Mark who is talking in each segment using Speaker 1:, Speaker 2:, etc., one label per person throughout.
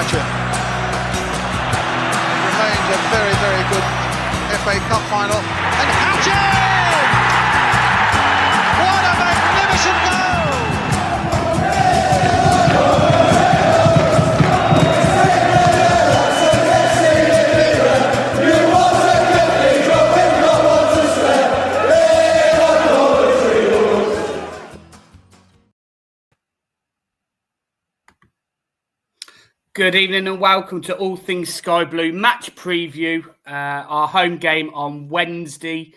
Speaker 1: margin. It remains a very, very good FA Cup final. And Hatchin! What a magnificent goal!
Speaker 2: Good evening and welcome to All Things Sky Blue match preview. Our home game on Wednesday,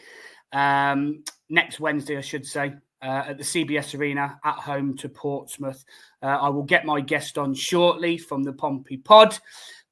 Speaker 2: next Wednesday, I should say, at the CBS Arena at home to Portsmouth. I will get my guest on shortly from the Pompey Pod.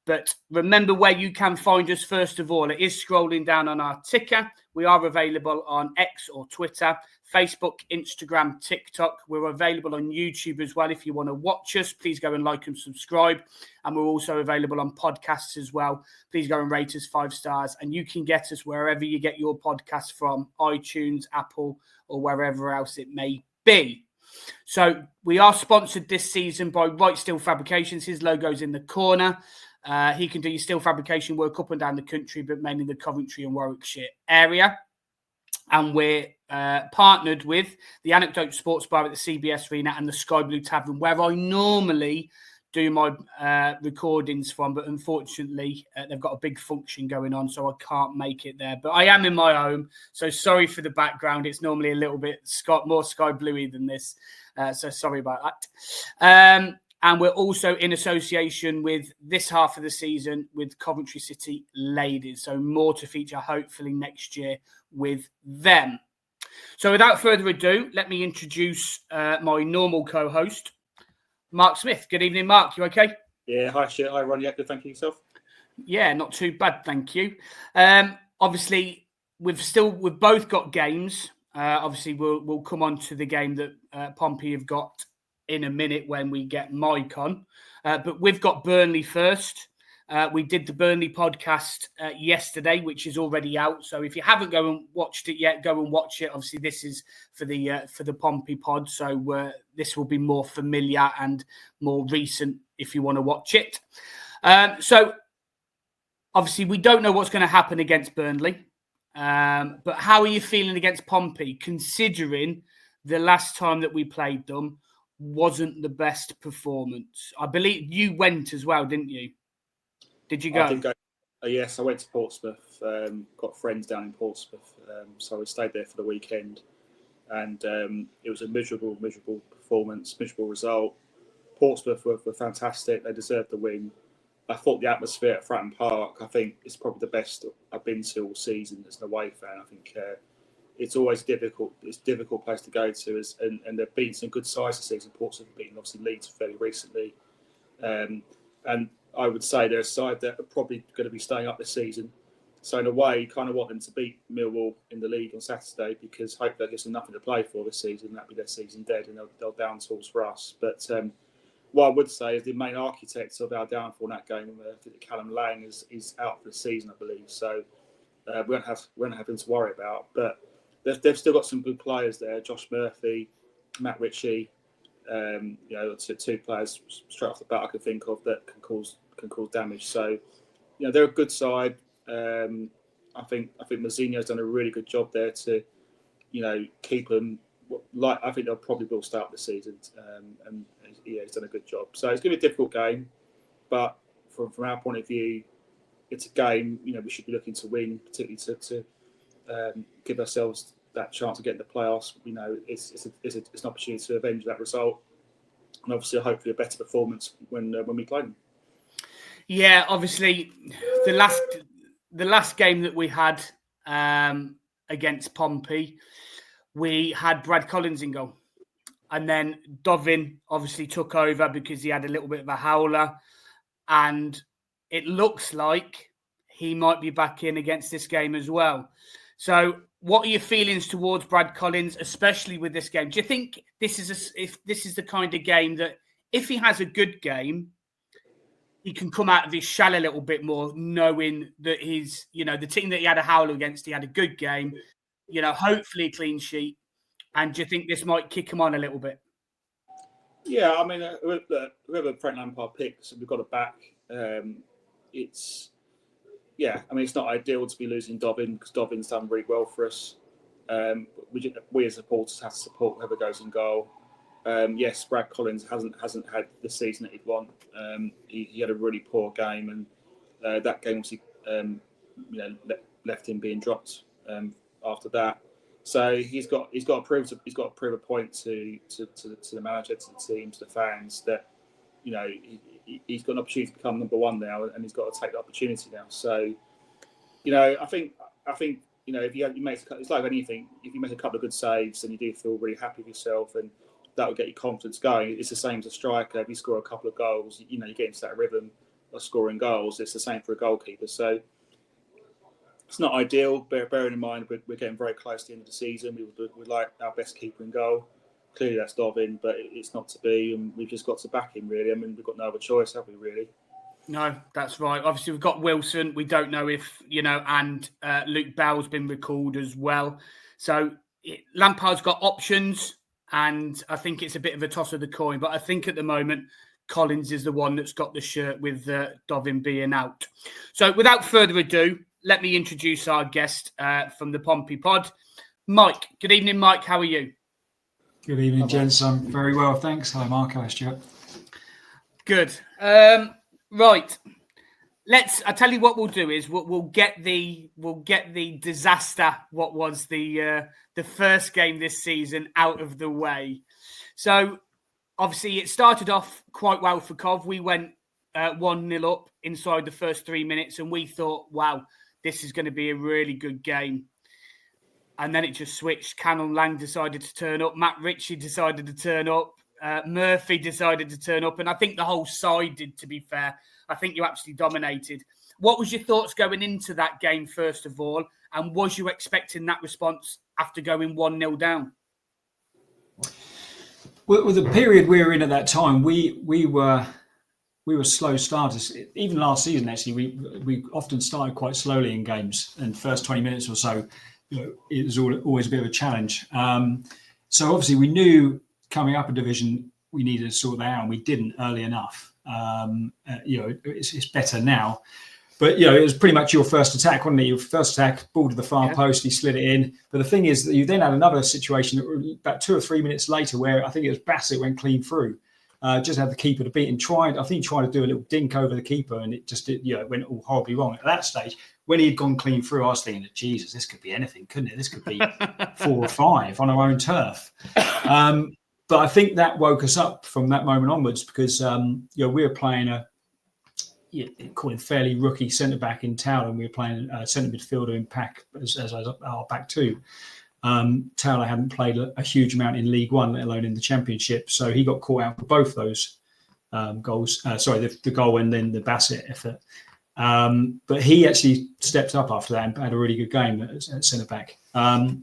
Speaker 2: But remember where you can find us first of all. It is scrolling down on our ticker. We are available on X or Twitter, Facebook, Instagram, TikTok. We're available on YouTube as well. If you want to watch us, please go and like and subscribe. And we're also available on podcasts as well. Please go and rate us 5 stars. And you can get us wherever you get your podcasts from, iTunes, Apple, or wherever else it may be. So we are sponsored this season by Right Steel Fabrications. His logo's in the corner. He can do your steel fabrication work up and down the country, but mainly the Coventry and Warwickshire area. And we're partnered with the Anecdote Sports Bar at the CBS Arena and the Sky Blue Tavern, where I normally do my recordings from. But unfortunately, they've got a big function going on, so I can't make it there. But I am in my home, so sorry for the background. It's normally a little bit more Sky Bluey than this, so sorry about that. And we're also in association with this half of the season with Coventry City Ladies. So more to feature hopefully next year with them. So without further ado, let me introduce my normal co-host, Mark Smith. Good evening, Mark. You okay?
Speaker 3: Yeah, hi, Stuart. Hi, Ron. Yeah, good. Thank you. Yourself?
Speaker 2: Yeah, not too bad. Thank you. Obviously, we've both got games. Obviously, we'll come on to the game that Pompey have got in a minute when we get Mike on. But we've got Burnley first. We did the Burnley podcast yesterday, which is already out. So if you haven't go and watched it yet, go and watch it. Obviously, this is for the Pompey Pod. So this will be more familiar and more recent if you want to watch it. So obviously, we don't know what's going to happen against Burnley. But how are you feeling against Pompey, considering the last time that we played them wasn't the best performance? I believe you went as well, didn't you? Did you go?
Speaker 3: I did go. Yes, I went to Portsmouth. Got friends down in Portsmouth, so we stayed there for the weekend. And it was a miserable performance, miserable result. Portsmouth were fantastic. They deserved the win. I thought the atmosphere at Fratton Park, I think, is probably the best I've been to all season as an away fan. I think it's always difficult. It's a difficult place to go to, and they've beaten some good sides this season. Portsmouth have beaten obviously Leeds fairly recently, and I would say they're a side that are probably going to be staying up this season. So in a way, you kind of want them to beat Millwall in the league on Saturday, because hopefully that gives them nothing to play for this season. That'll be their season dead, and they'll down tools for us. But what I would say is the main architect of our downfall in that game, Callum Lang, is out for the season, I believe. So we won't have him to worry about, but they've still got some good players there. Josh Murphy, Matt Ritchie, two players straight off the bat I could think of that can cause damage. So, they're a good side. I think Mourinho's done a really good job there to, keep them. I think they'll probably will start the season, and he's done a good job. So it's going to be a difficult game, but from our point of view, it's a game we should be looking to win, particularly to give ourselves that chance of getting the playoffs. It's an opportunity to avenge that result, and obviously, hopefully, a better performance when we play them.
Speaker 2: Yeah, obviously, the last game that we had against Pompey, we had Brad Collins in goal, and then Dovin obviously took over because he had a little bit of a howler, and it looks like he might be back in against this game as well. So, what are your feelings towards Brad Collins, especially with this game? Do you think this is the kind of game that if he has a good game, he can come out of his shell a little bit more, knowing that he's, the team that he had a howler against, he had a good game, hopefully a clean sheet. And do you think this might kick him on a little bit?
Speaker 3: Yeah, I mean, whoever Frank Lampard picks, we've got it back. It's not ideal to be losing Dobbin because Dobbin's done really well for us. We as supporters have to support whoever goes in goal. Yes, Brad Collins hasn't had the season that he'd want. He had a really poor game, and that game obviously left him being dropped after that. So he's got to prove a point to the manager, to the team, to the fans that he's got an opportunity to become number one now, and he's got to take the opportunity now. So I think if you make, it's like anything. If you make a couple of good saves, then you do feel really happy with yourself, and that will get your confidence going. It's the same as a striker. If you score a couple of goals, you get into that rhythm of scoring goals. It's the same for a goalkeeper. So it's not ideal. Bearing in mind we're getting very close to the end of the season. We like our best keeper in goal. Clearly that's Dobbin, but it's not to be, and we've just got to back him really. I mean, we've got no other choice, have we really?
Speaker 2: No, that's right. Obviously, we've got Wilson. We don't know if, and Luke Bell's been recalled as well. So Lampard's got options, and I think it's a bit of a toss of the coin. But I think at the moment, Collins is the one that's got the shirt with Dobbin being out. So without further ado, let me introduce our guest from the Pompey Pod, Mike. Good evening, Mike. How are you?
Speaker 4: Good evening, gents. I'm very well, thanks. Hi, Mark. Hi, Stuart.
Speaker 2: Good. Right. I tell you what we'll do is we'll get the disaster, what was the first game this season, out of the way. So obviously it started off quite well for Cov. We went 1-0 up inside the first 3 minutes, and we thought, wow, this is going to be a really good game. And then it just switched. Canon Lang decided to turn up. Matt Ritchie decided to turn up. Murphy decided to turn up. And I think the whole side did, to be fair. I think you absolutely dominated. What was your thoughts going into that game, first of all? And was you expecting that response after going 1-0 down?
Speaker 4: Well, the period we were in at that time, we were slow starters. Even last season, actually, we often started quite slowly in games. And first 20 minutes or so, it was always a bit of a challenge. So obviously we knew coming up a division, we needed to sort that out, and we didn't early enough. It's better now. But, it was pretty much your first attack, wasn't it? Your first attack, ball to the far post, he slid it in. But the thing is that you then had another situation about 2 or 3 minutes later where I think it was Bassett went clean through. Just had the keeper to beat and tried to do a little dink over the keeper, and it went all horribly wrong. At that stage, when he had gone clean through, I was thinking, Jesus, this could be anything, couldn't it? This could be 4 or 5 on our own turf. But I think that woke us up from that moment onwards because we were playing call him fairly rookie centre back in Towler, and we were playing a centre midfielder in Pack as our back two. Towler hadn't played a huge amount in League One, let alone in the Championship, so he got caught out for both those goals. The goal and then the Bassett effort. But he actually stepped up after that and had a really good game at centre back. But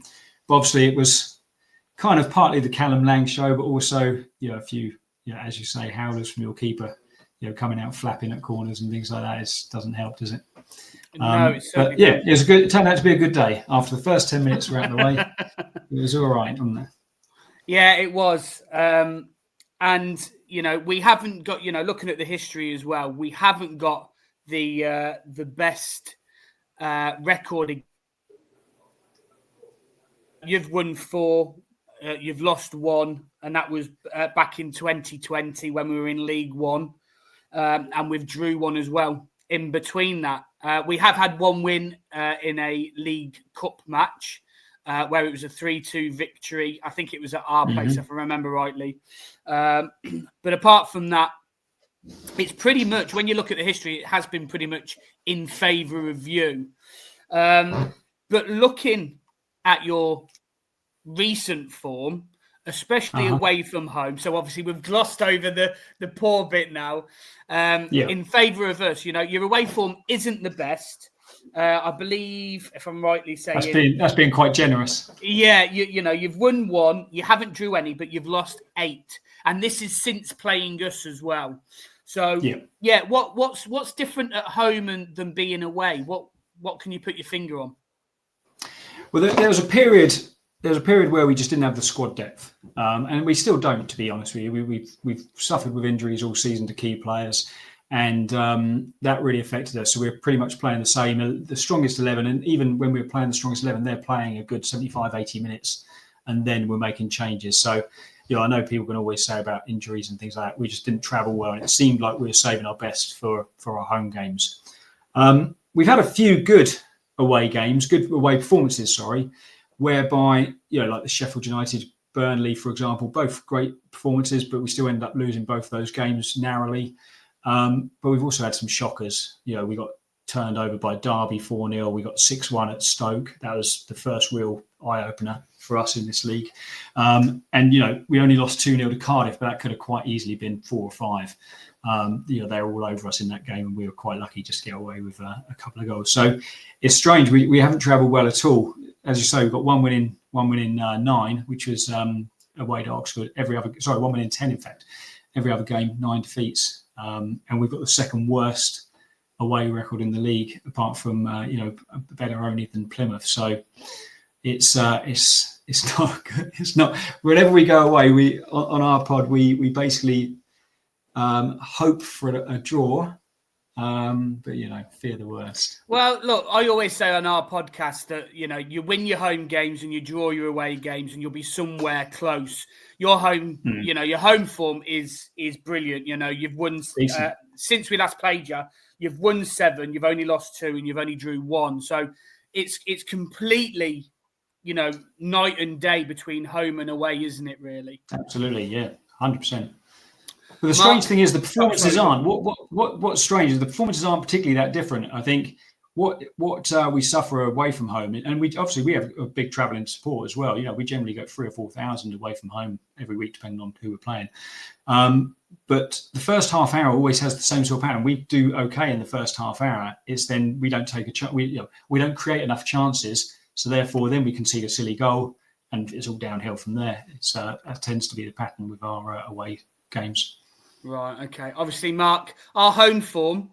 Speaker 4: obviously, it was kind of partly the Callum Lang show, but also a few, as you say, howlers from your keeper, coming out flapping at corners and things like that. It doesn't help, does it?
Speaker 2: No, it's certainly
Speaker 4: but it turned out to be a good day. After the first 10 minutes were out of the way, it was all right, wasn't it?
Speaker 2: Yeah, it was. And we haven't got, looking at the history as well, we haven't got the best record. You've won 4, you've lost 1, and that was back in 2020 when we were in League One, and we've drew 1 as well. In between that, we have had 1 win in a League Cup match where it was a 3-2 victory. I think it was at our place, if I remember rightly. But apart from that, it's pretty much, when you look at the history, it has been pretty much in favour of you. But looking at your recent form, especially away from home, so obviously we've glossed over the poor bit now. In favour of us, your away form isn't the best. I believe, if I'm rightly saying,
Speaker 4: that's been quite generous.
Speaker 2: Yeah, you've won 1, you haven't drew any, but you've lost 8, and this is since playing us as well. So what's different at home than being away? What can you put your finger on?
Speaker 4: Well, there was a period there was a period where we just didn't have the squad depth, and we still don't, to be honest with you. We've suffered with injuries all season to key players, and that really affected us. So we're pretty much playing the strongest 11, and even when we were playing the strongest 11, they're playing a good 75, 80 minutes, and then we're making changes. So, I know people can always say about injuries and things like that. We just didn't travel well, and it seemed like we were saving our best for our home games. We've had a few good away performances, whereby, like the Sheffield United, Burnley, for example, both great performances, but we still ended up losing both those games narrowly. But we've also had some shockers. We got turned over by Derby 4-0. We got 6-1 at Stoke. That was the first real eye-opener for us in this league. And, we only lost 2-0 to Cardiff, but that could have quite easily been 4 or 5. They were all over us in that game, and we were quite lucky just to get away with a couple of goals. So it's strange. We haven't travelled well at all. As you say, we've got one win in 9, which was away to Oxford. 1 win in 10, in fact. Every other game, 9 defeats. And we've got the second worst away record in the league, apart from better only than Plymouth. So it's not good. It's not. Whenever we go away, we on our pod we basically hope for a draw, but fear the worst.
Speaker 2: Well, look, I always say on our podcast that you win your home games and you draw your away games, and you'll be somewhere close. Your home, your home form is brilliant. You've won since we last played you. You've won 7. You've only lost 2, and you've only drew 1. So it's completely, night and day between home and away, isn't it? Really?
Speaker 4: Absolutely, yeah, 100%. But the strange thing is the performances aren't. What's strange is the performances aren't particularly that different. I think what we suffer away from home, and we have a big travelling support as well. We generally go 3,000 or 4,000 away from home every week, depending on who we're playing. But the first half hour always has the same sort of pattern. We do okay in the first half hour. It's then we don't take a chance. We don't create enough chances, so therefore then we concede a silly goal, and it's all downhill from there. That tends to be the pattern with our away games.
Speaker 2: Right. Okay. Obviously, Mark, our home form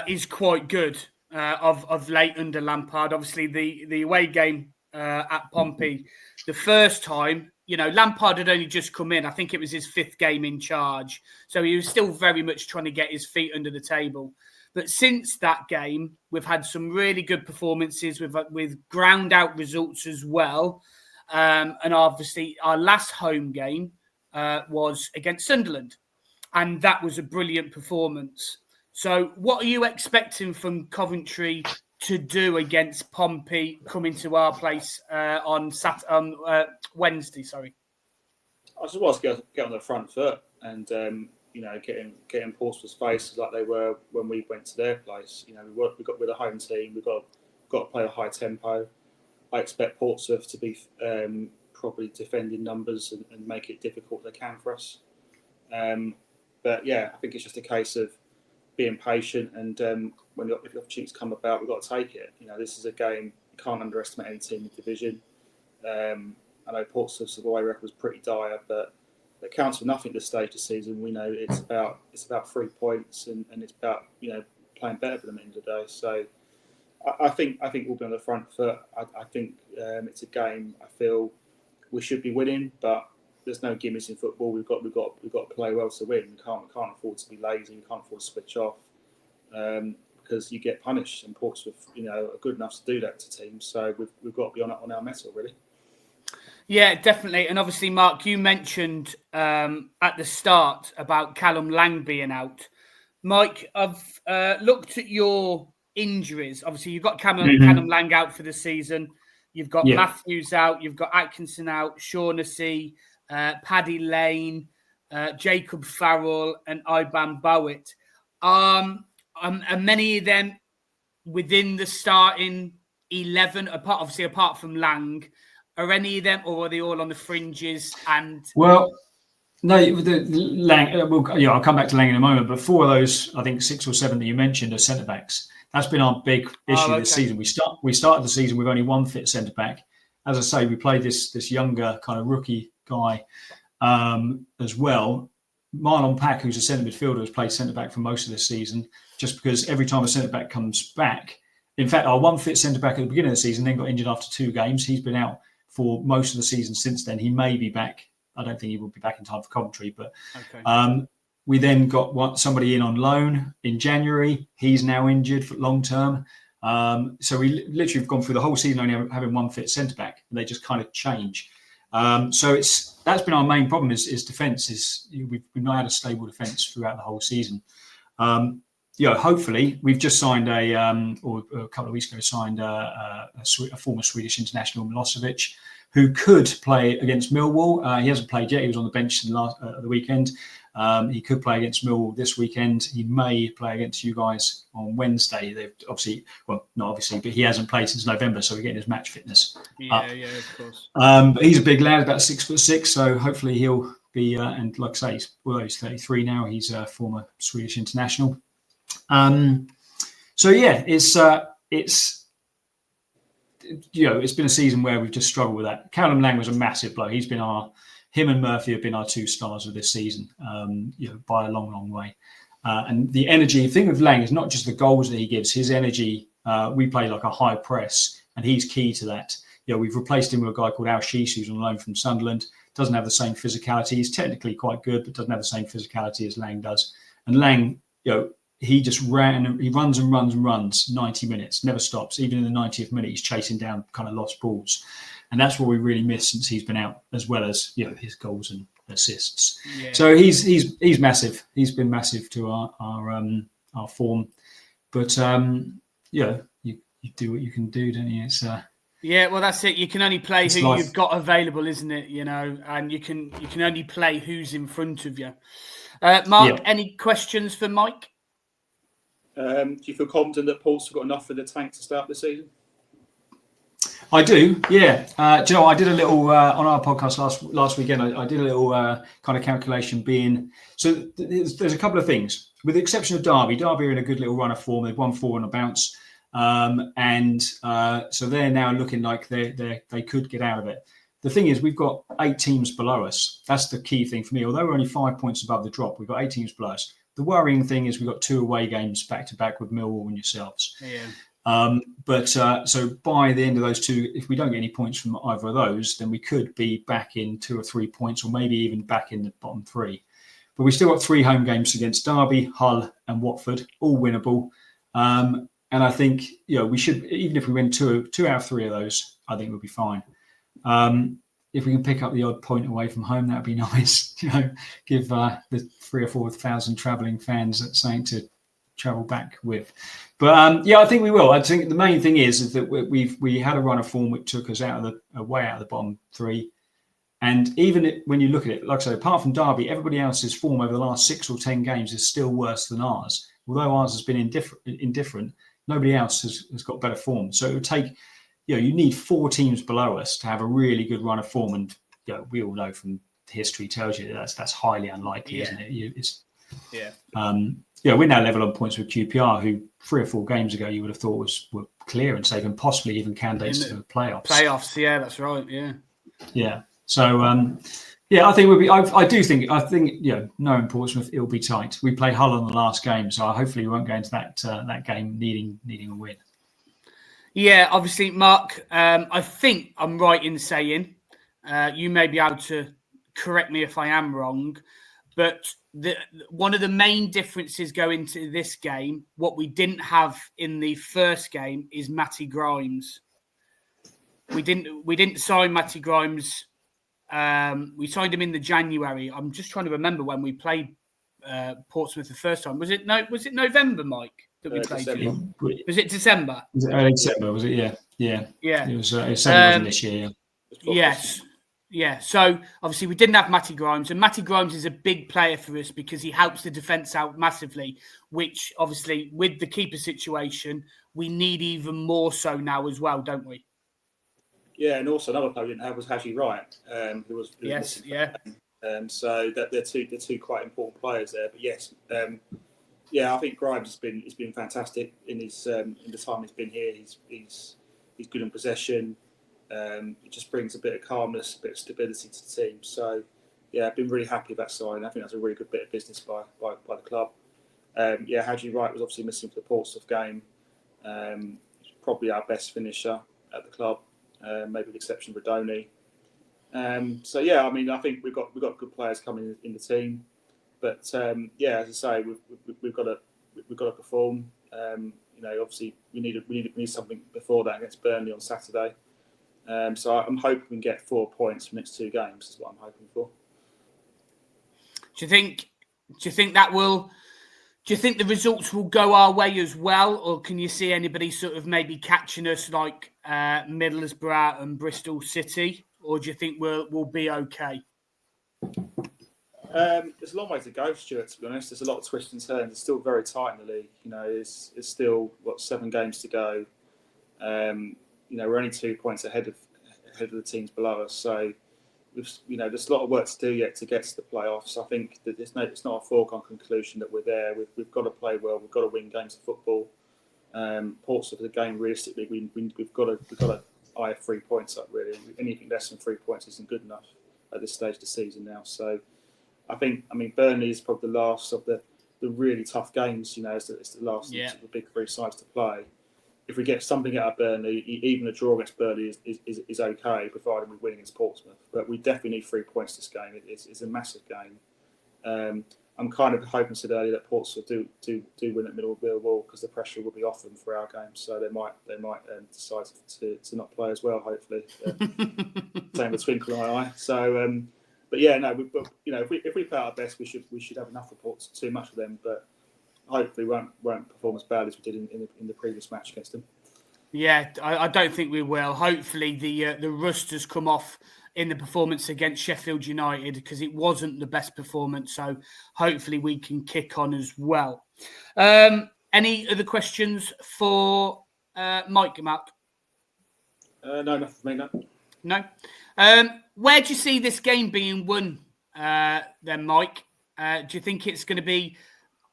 Speaker 2: is quite good of late under Lampard. Obviously, the away game at Pompey, the first time, Lampard had only just come in. I think it was his 5th game in charge. So he was still very much trying to get his feet under the table. But since that game, we've had some really good performances with ground out results as well. And obviously, our last home game was against Sunderland. And that was a brilliant performance. So what are you expecting from Coventry to do against Pompey coming to our place on Wednesday? Sorry.
Speaker 3: I just want to get on the front foot and getting Portsmouth's faces like they were when we went to their place. We're the home team. We've got to play a high tempo. I expect Portsmouth to be probably defending numbers and make it difficult they can for us. But yeah, I think it's just a case of being patient, and if the opportunities come about, we've got to take it. This is a game, you can't underestimate any team in the division. I know Portsmouth's away record was pretty dire, but it counts for nothing at this stage of the season. We know it's about 3 points, and it's about playing better for them at the end of the day. So I think we'll be on the front foot. I think it's a game I feel we should be winning, but there's no gimmicks in football. We've got to play well to win. We can't afford to be lazy. We can't afford to switch off because you get punished. And Portsmouth, are good enough to do that to teams. So we've got to be on our mettle, really. Yeah,
Speaker 2: definitely. And obviously, Mark, you mentioned at the start about Callum Lang being out. Mike, I've looked at your injuries. Obviously, you've got Callum Lang out for the season. You've got Matthews out. You've got Atkinson out. Shaughnessy. Paddy Lane, Jacob Farrell, and Iban Bowitt. Are many of them within the starting 11, apart from Lang? Are any of them, or are they all on the fringes? And
Speaker 4: well, no, the Lang. I'll come back to Lang in a moment. But 4 of those, I think 6 or 7 that you mentioned, are centre backs. That's been our big issue this season. We started the season with only 1 fit centre back. As I say, we played this younger kind of rookie guy as well. Marlon Pack, who's a centre midfielder, has played centre back for most of this season, just because every time a centre back comes back, in fact, our 1 fit centre back at the beginning of the season then got injured after 2 games. He's been out for most of the season since then. He may be back. I don't think he will be back in time for Coventry, but we then got somebody in on loan in January. He's now injured for long term. So we literally have gone through the whole season only having one fit centre back, and they just kind of change. So that's been our main problem is defence. We've not had a stable defence throughout the whole season. Hopefully we've just signed or a couple of weeks ago signed a former Swedish international, Milosevic, who could play against Millwall. He hasn't played yet. He was on the bench the weekend. He could play against Millwall this weekend. He may play against you guys on Wednesday. They've not obviously, but he hasn't played since November, so we're getting his match fitness up.
Speaker 2: Yeah, of course.
Speaker 4: But he's a big lad, about 6'6", so hopefully he'll be. And like I say, he's 33 now. He's a former Swedish international. It's been a season where we've just struggled with that. Callum Lang was a massive blow. Him and Murphy have been our two stars of this season, by a long, long way. And the energy, the thing with Lang is not just the goals that he gives, his energy. We play like a high press, and he's key to that. We've replaced him with a guy called Al Sheesh, who's on loan from Sunderland. Doesn't have the same physicality. He's technically quite good, but doesn't have the same physicality as Lang does. And Lang, he just he runs and runs and runs 90 minutes, never stops. Even in the 90th minute, he's chasing down kind of lost balls. And that's what we really missed since he's been out, as well as his goals and assists. Yeah. So he's massive. He's been massive to our form. But you do what you can do, don't you? It's
Speaker 2: well, that's it. You can only play who you've got available, isn't it? And you can only play who's in front of you. Mark, any questions for Mike?
Speaker 3: Do you feel confident that Portsmouth have got enough for the tank to start the season?
Speaker 4: I do, yeah. Do you know, I did a little on our podcast last weekend. I did a little kind of calculation. So there's a couple of things. With the exception of Derby are in a good little run of form. They've won 4 on a bounce, so they're now looking like they could get out of it. The thing is, we've got 8 teams below us. That's the key thing for me. Although we're only 5 points above the drop, we've got 8 teams below us. The worrying thing is we've got 2 away games back to back with Millwall and yourselves.
Speaker 2: Yeah.
Speaker 4: So by the end of those 2, if we don't get any points from either of those, then we could be back in 2 or 3 points, or maybe even back in the bottom 3. But we've still got 3 home games against Derby, Hull, and Watford, all winnable. And I think we should, even if we win 2 out of 3 of those, I think we'll be fine. If we can pick up the odd point away from home, that'd be nice. Give the 3,000 or 4,000 travelling fans something to travel back with. But I think we will. I think the main thing is that we had a run of form which took us way out of the bottom 3. And even when you look at it, like I said, apart from Derby, everybody else's form over the last 6 or 10 games is still worse than ours. Although ours has been indifferent, nobody else has got better form. So it would take. You need 4 teams below us to have a really good run of form, and we all know from history tells you that's highly unlikely, isn't it? We're now level on points with QPR, who 3 or 4 games ago you would have thought were clear and safe, and possibly even candidates to the playoffs.
Speaker 2: Yeah, that's right.
Speaker 4: Yeah. So I think we'll be. I think knowing Portsmouth, it'll be tight. We play Hull on the last game, so hopefully we won't go into that game needing a win.
Speaker 2: Yeah, obviously, Mark, I think I'm right in saying, you may be able to correct me if I am wrong, but one of the main differences going to this game, what we didn't have in the first game, is Matty Grimes. We didn't sign Matty Grimes. We signed him in the January. I'm just trying to remember when we played Portsmouth the first time. Was it November, Mike? That we played you? Was it December?
Speaker 4: Was it early December? Was it? Yeah. It was this year.
Speaker 2: Yes. Yeah. So obviously we didn't have Matty Grimes, and Matty Grimes is a big player for us because he helps the defence out massively. Which obviously, with the keeper situation, we need even more so now as well, don't we?
Speaker 3: Yeah, and also another player we didn't have was Haji Wright, who was
Speaker 2: yes, yeah.
Speaker 3: So that they're two quite important players there. But yes. I think Grimes has been fantastic in his in the time he's been here. He's good in possession. It just brings a bit of calmness, a bit of stability to the team. So I've been really happy with that sign. I think that's a really good bit of business by the club. Haji Wright was obviously missing for the Portsmouth game. He's probably our best finisher at the club. maybe with the exception of Radoni. So yeah, I mean, I think we've got good players coming in the team, but as I say, we've got to perform. Obviously we need something before that against Burnley on Saturday. So I'm hoping we can get 4 points from the next 2 games. Is what I'm hoping for.
Speaker 2: Do you think that will? Do you think the results will go our way as well, or can you see anybody sort of maybe catching us like Middlesbrough and Bristol City, or do you think we'll be okay?
Speaker 3: There's a long way to go, Stuart. To be honest, there's a lot of twists and turns. It's still very tight in the league. It's still 7 games to go. We're only 2 points ahead of the teams below us. So there's a lot of work to do yet to get to the playoffs. I think that it's not a foregone conclusion that we're there. We've got to play well. We've got to win games of football. Portsmouth, the game realistically, we've got to eye 3 points up. Really, anything less than 3 points isn't good enough at this stage of the season now. So I mean, Burnley is probably the last of the really tough games. It's the last of the big 3 sides to play. If we get something out of Burnley, even a draw against Burnley is okay, provided we win against Portsmouth. But we definitely need 3 points this game. It's a massive game. I'm kind of hoping, said earlier, that Portsmouth do win at Millwall because the pressure will be off them for our game. So they might decide to not play as well. Hopefully, same with twinkle in my eye. So, but yeah, no. If we play our best, we should have enough reports. Too much of them, but hopefully won't perform as badly as we did in the previous match against them.
Speaker 2: Yeah, I don't think we will. Hopefully the rust has come off in the performance against Sheffield United because it wasn't the best performance. So hopefully we can kick on as well. Any other questions for Mike, Mark?
Speaker 3: No, nothing for me, no.
Speaker 2: No? Where do you see this game being won then, Mike? Do you think it's going to be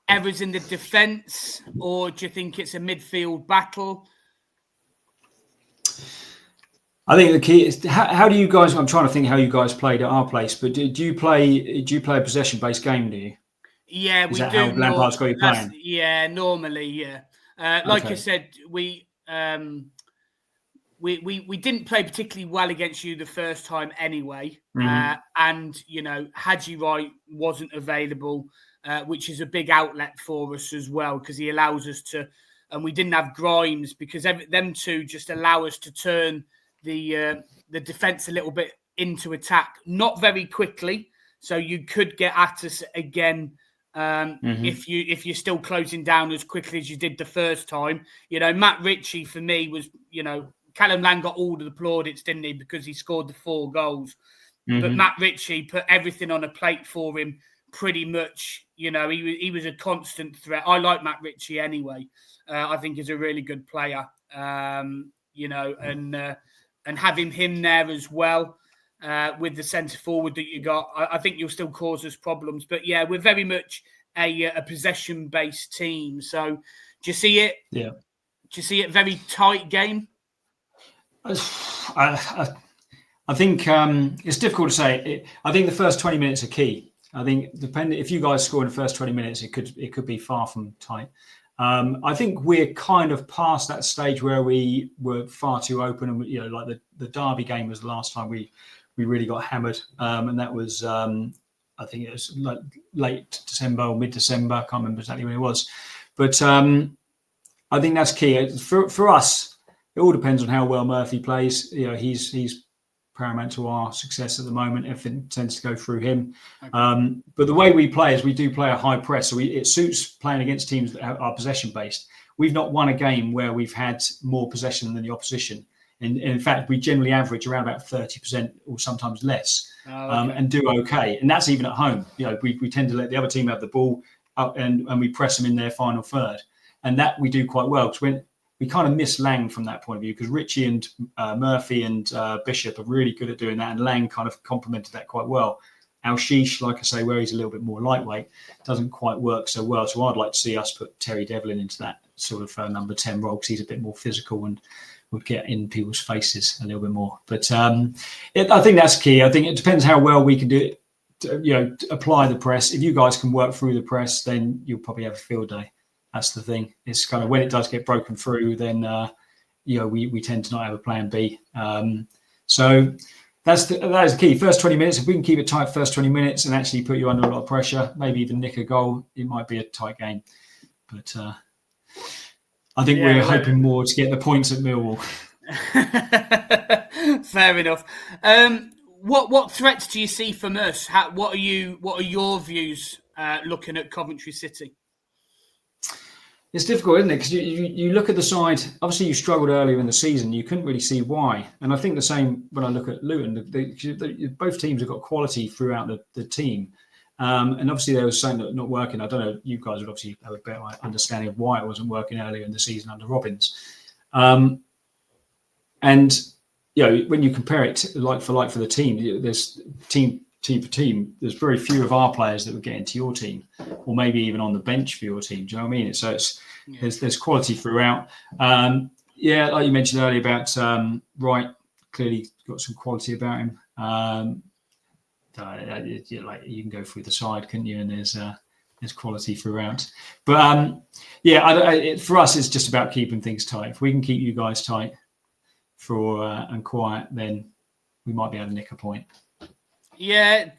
Speaker 2: errors in the defence, or do you think it's a midfield battle?
Speaker 4: I think the key is how do you guys? I'm trying to think how you guys played at our place, but do you play a possession based game? Do you?
Speaker 2: Yeah,
Speaker 4: is
Speaker 2: we
Speaker 4: that
Speaker 2: do.
Speaker 4: How Lampard's got you playing?
Speaker 2: Yeah, normally, yeah. Like I said, we didn't play particularly well against you the first time anyway, and Haji Wright wasn't available. Which is a big outlet for us as well because he allows us to, and we didn't have Grimes because them two just allow us to turn the defence a little bit into attack, not very quickly. So you could get at us again if you're still closing down as quickly as you did the first time. Matt Ritchie for me was, Callum Lang got all the plaudits, didn't he, because he scored the 4 goals. But Matt Ritchie put everything on a plate for him. Pretty much, he was a constant threat. I like Matt Ritchie anyway. I think he's a really good player. And having him there as well with the centre forward that you got, I think you'll still cause us problems. But yeah, we're very much a possession based team. So do you see it?
Speaker 4: Yeah.
Speaker 2: Do you see it very tight game?
Speaker 4: I think it's difficult to say. I think the first 20 minutes are key. I think if you guys score in the first 20 minutes, it could be far from tight. I think we're kind of past that stage where we were far too open, and like the Derby game was the last time we really got hammered, and that was I think it was like late December or mid-December. I can't remember exactly when it was, but I think that's key for us. It all depends on how well Murphy plays. He's paramount to our success at the moment. Everything tends to go through him. Okay. But the way we play is we do play a high press. So it suits playing against teams that are possession based. We've not won a game where we've had more possession than the opposition. And in fact, we generally average around about 30% or sometimes less and do okay. And that's even at home. We tend to let the other team have the ball up and we press them in their final third. And that we do quite well because when we kind of miss Lang from that point of view because Ritchie and Murphy and Bishop are really good at doing that, and Lang kind of complemented that quite well. Al-Shish, like I say, where he's a little bit more lightweight, doesn't quite work so well. So I'd like to see us put Terry Devlin into that sort of number 10 role because he's a bit more physical and would get in people's faces a little bit more. But I think that's key. I think it depends how well we can do it. Apply the press. If you guys can work through the press, then you'll probably have a field day. That's the thing. It's kind of when it does get broken through, then we tend to not have a plan B. So that is the key. First 20 minutes, if we can keep it tight first 20 minutes and actually put you under a lot of pressure, maybe even nick a goal, it might be a tight game. But I think we're hoping more to get the points at Millwall.
Speaker 2: Fair enough. What threats do you see from us? What are your views looking at Coventry City?
Speaker 4: It's difficult, isn't it? Because you look at the side. Obviously, you struggled earlier in the season. You couldn't really see why. And I think the same when I look at Luton. Both teams have got quality throughout the team. And obviously, there was something not working. I don't know. You guys would obviously have a better understanding of why it wasn't working earlier in the season under Robbins. And when you compare it like for the team, there's team for team. There's very few of our players that would get into your team, or maybe even on the bench for your team. Do you know what I mean? So there's quality throughout. Like you mentioned earlier about Wright, clearly got some quality about him. You can go through the side, couldn't you? And there's quality throughout. But for us, it's just about keeping things tight. If we can keep you guys tight and quiet, then we might be able to nick a point.
Speaker 2: Yeah,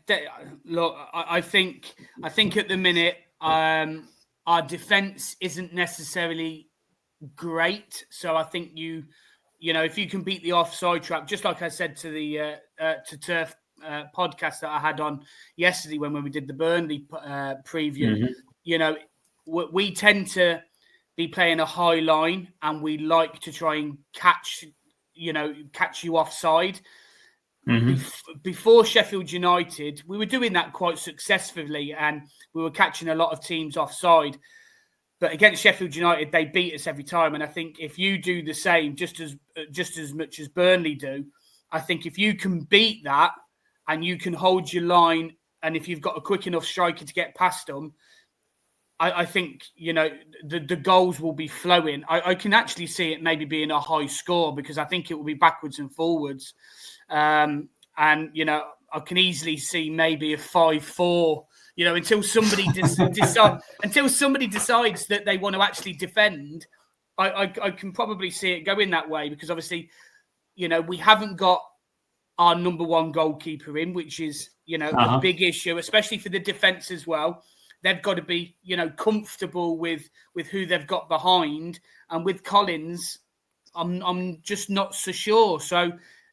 Speaker 2: look, I think at the minute our defence isn't necessarily great. So I think if you can beat the offside trap, just like I said to the to Turf podcast that I had on yesterday when we did the Burnley preview, we tend to be playing a high line and we like to try and catch you offside. Before Sheffield United, we were doing that quite successfully and we were catching a lot of teams offside. But against Sheffield United, they beat us every time. And I think if you do the same, just as much as Burnley do, I think if you can beat that and you can hold your line, and if you've got a quick enough striker to get past them, I think, the goals will be flowing. I can actually see it maybe being a high score because I think it will be backwards and forwards. And I can easily see maybe a 5-4, until somebody until somebody decides that they want to actually defend. I can probably see it going that way because obviously, we haven't got our number one goalkeeper in, which is, a big issue, especially for the defence as well. They've got to be, comfortable with who they've got behind. And with Collins, I'm just not so sure. So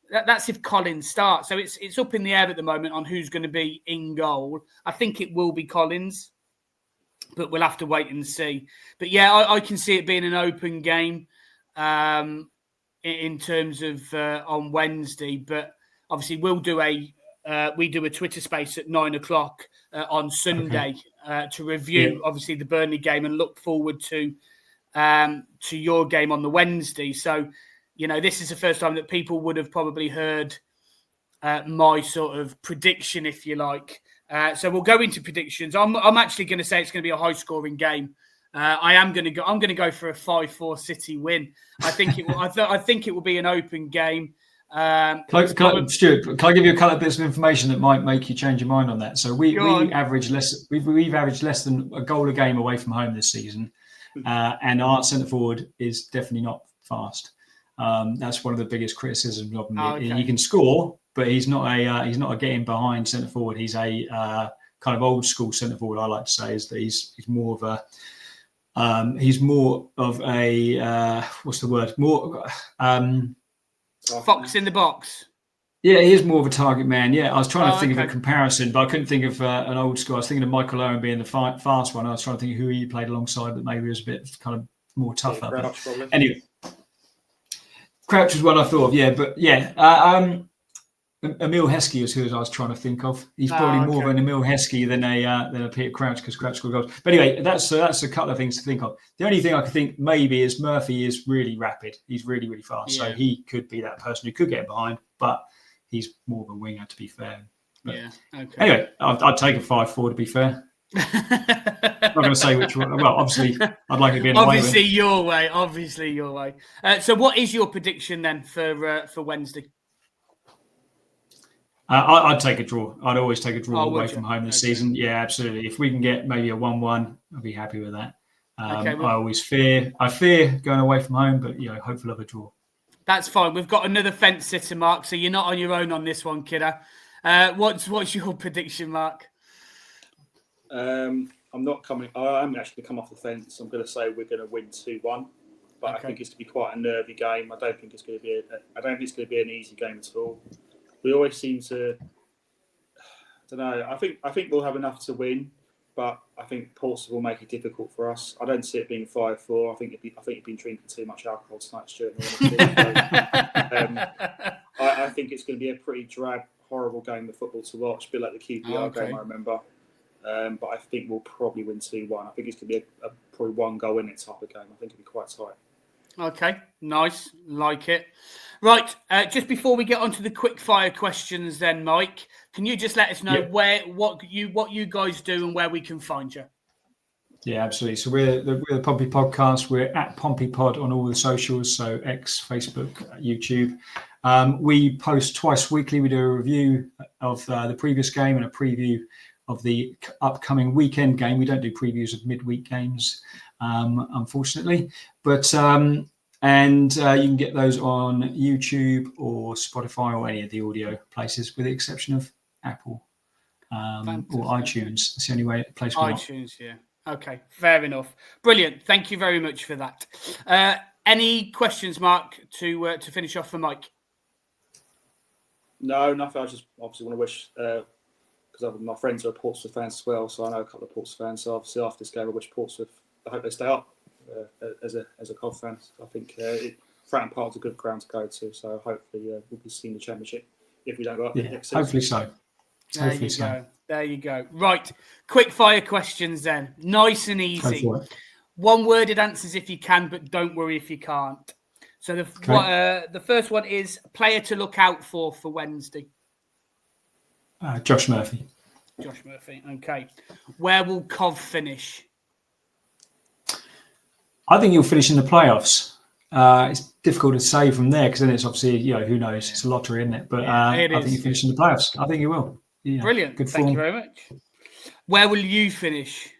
Speaker 2: that's if Collins starts. So it's up in the air at the moment on who's going to be in goal. I think it will be Collins, but we'll have to wait and see. But yeah, I can see it being an open game in terms of on Wednesday. But obviously, we do a Twitter space at 9:00 on Sunday to review obviously the Burnley game and look forward to your game on the Wednesday. So, this is the first time that people would have probably heard my sort of prediction, if you like. So we'll go into predictions. I'm actually going to say it's going to be a high scoring game. I'm going to go for a 5-4 City win. I think it will. I think it will be an open game.
Speaker 4: Stuart, can I give you a couple of bits of information that might make you change your mind on that? So we average less. We've averaged less than a goal a game away from home this season, and our centre forward is definitely not fast. That's one of the biggest criticisms of him. Okay. He can score, but he's not a getting behind centre forward. He's a kind of old school centre forward. I like to say is that he's more of a what's the word? More
Speaker 2: fox in the box.
Speaker 4: Yeah, he is more of a target man. Yeah, I was trying to think of a comparison, but I couldn't think of an old school. I was thinking of Michael Owen being the fast one. I was trying to think of who he played alongside that maybe was a bit kind of more tougher.
Speaker 3: Crouch,
Speaker 4: but anyway, Crouch was one I thought of. Yeah, but yeah, Emil Heskey is who I was trying to think of. He's probably more of an Emil Heskey than a Peter Crouch because Crouch scored goals. But anyway, that's a couple of things to think of. The only thing I could think maybe is Murphy is really rapid. He's really, really fast. Yeah. So he could be that person who could get behind, but he's more of a winger, to be fair. But anyway, I'd take a 5-4 to be fair. I'm not going to say which one. Well, obviously, I'd like it to be
Speaker 2: obviously your way. Obviously your way. So, what is your prediction then for Wednesday?
Speaker 4: I'd take a draw. I'd always take a draw away from home this season. Yeah, absolutely. If we can get maybe a 1-1, I'll be happy with that. I fear going away from home, but hopefully have a draw.
Speaker 2: That's fine. We've got another fence sitter, Mark, so you're not on your own on this one, kiddo. What's your prediction, Mark?
Speaker 3: I'm not coming. I'm actually come off the fence. I'm going to say we're going to win 2-1, but I think it's going to be quite a nervy game. I don't think it's going to be. I don't think it's going to be an easy game at all. We always seem to. I don't know. I think we'll have enough to win, but I think Portsmouth will make it difficult for us. I don't see it being 5-4. I think you've been drinking too much alcohol tonight, Stuart. I think it's going to be a pretty drab, horrible game of football to watch, a bit like the QPR game I remember. But I think we'll probably win 2-1. I think it's going to be a probably one goal in it type of game. I think it'll be quite tight. Okay,
Speaker 2: nice, like it. Right, just before we get on to the quickfire questions, then, Mike, can you just let us know what you guys do and where we can find you?
Speaker 4: Yeah, absolutely. So we're the Pompey Podcast. We're at Pompey Pod on all the socials, so X, Facebook, YouTube. We post twice weekly. We do a review of the previous game and a preview of the upcoming weekend game. We don't do previews of midweek games, unfortunately. But you can get those on YouTube or Spotify or any of the audio places, with the exception of Apple or iTunes. That's the only place we're
Speaker 2: iTunes, yeah. Okay, fair enough. Brilliant. Thank you very much for that. Any questions, Mark, to finish off for Mike?
Speaker 3: No, nothing. I just obviously want to wish, because my friends are Portsmouth fans as well, so I know a couple of Portsmouth fans. So obviously after this game, I wish Portsmouth, I hope they stay up as a Cov fan. I think Fratton Park's a good ground to go to, so hopefully we'll be seeing the Championship if we don't go up next season.
Speaker 4: Hopefully so.
Speaker 2: There you go. Right, quick fire questions then. Nice and easy. One-worded answers if you can, but don't worry if you can't. So the first one is player to look out for Wednesday.
Speaker 4: Josh Murphy.
Speaker 2: Josh Murphy. Okay. Where will Cov finish?
Speaker 4: I think he'll finish in the playoffs. It's difficult to say from there because then it's obviously, who knows? It's a lottery, isn't it? But I think he'll finish in the playoffs. I think he will. Yeah,
Speaker 2: brilliant.
Speaker 4: Good
Speaker 2: Thank
Speaker 4: form.
Speaker 2: you very much. Where will you finish?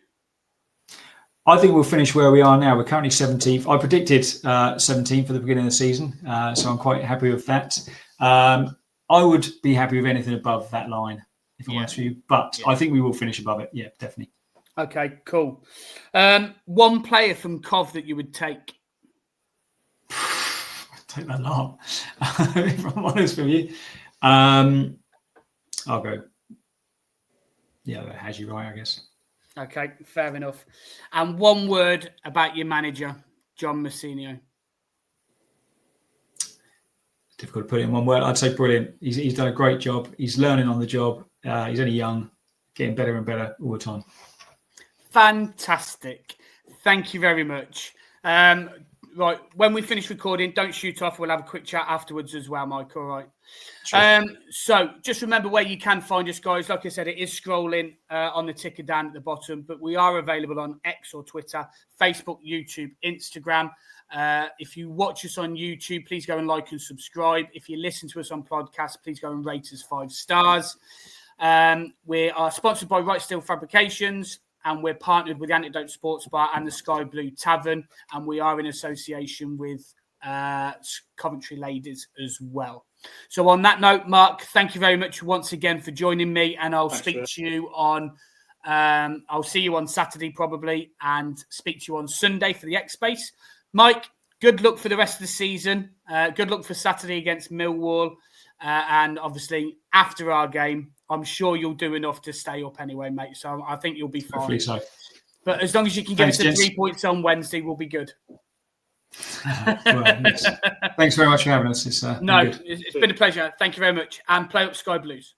Speaker 4: I think we'll finish where we are now. We're currently 17th. I predicted 17th for the beginning of the season, so I'm quite happy with that. I would be happy with anything above that line, if I'm honest with you. But I think we will finish above it. Yeah, definitely.
Speaker 2: Okay, cool. One player from Cov that you would take?
Speaker 4: I'd take that lot, if I'm honest with you. I'll go. Has you right, I guess.
Speaker 2: Okay, fair enough. And one word about your manager, John Massinio.
Speaker 4: Difficult to put it in one word. I'd say brilliant. He's done a great job. He's learning on the job. He's only young, getting better and better all the time.
Speaker 2: Fantastic. Thank you very much. Right, when we finish recording, don't shoot off. We'll have a quick chat afterwards as well, Mike. All right. Sure. So just remember where you can find us, guys. Like I said, it is scrolling on the ticker down at the bottom, but we are available on X or Twitter, Facebook, YouTube, Instagram. If you watch us on YouTube, please go and like and subscribe. If you listen to us on podcasts, please go and rate us 5 stars. We are sponsored by Right Steel Fabrications, and we're partnered with the Antidote Sports Bar and the Sky Blue Tavern, and we are in association with Coventry Ladies as well. So on that note, Mark, thank you very much once again for joining me, and I'll speak to you on I'll see you on Saturday probably, and speak to you on Sunday for the X Space. Mike, good luck for the rest of the season. Good luck for Saturday against Millwall, and obviously after our game, I'm sure you'll do enough to stay up anyway, mate. So I think you'll be fine.
Speaker 4: Hopefully so.
Speaker 2: But as long as you can get us to 3 points on Wednesday, we'll be good.
Speaker 4: Yes. Thanks very much for having us. It's
Speaker 2: been a pleasure. Thank you very much. And play up Sky Blues.